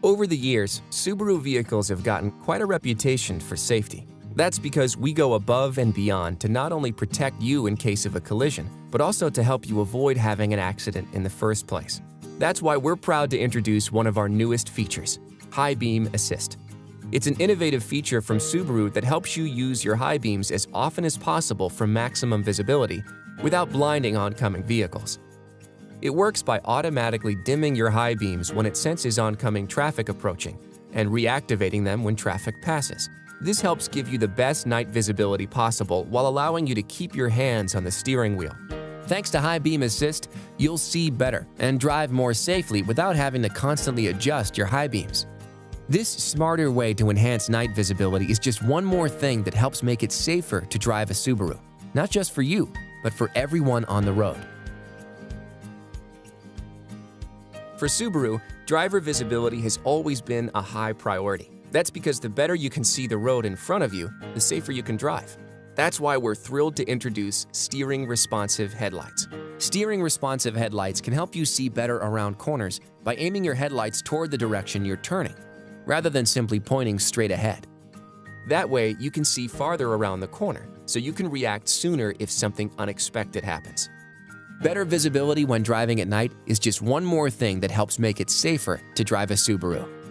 Over the years, Subaru vehicles have gotten quite a reputation for safety. That's because we go above and beyond to not only protect you in case of a collision, but also to help you avoid having an accident in the first place. That's why we're proud to introduce one of our newest features, High Beam Assist. It's an innovative feature from Subaru that helps you use your high beams as often as possible for maximum visibility without blinding oncoming vehicles. It works by automatically dimming your high beams when it senses oncoming traffic approaching and reactivating them when traffic passes. This helps give you the best night visibility possible while allowing you to keep your hands on the steering wheel. Thanks to High Beam Assist, you'll see better and drive more safely without having to constantly adjust your high beams. This smarter way to enhance night visibility is just one more thing that helps make it safer to drive a Subaru, not just for you, but for everyone on the road. For Subaru, driver visibility has always been a high priority. That's because the better you can see the road in front of you, the safer you can drive. That's why we're thrilled to introduce Steering Responsive Headlights. Steering Responsive Headlights can help you see better around corners by aiming your headlights toward the direction you're turning, rather than simply pointing straight ahead. That way, you can see farther around the corner, so you can react sooner if something unexpected happens. Better visibility when driving at night is just one more thing that helps make it safer to drive a Subaru.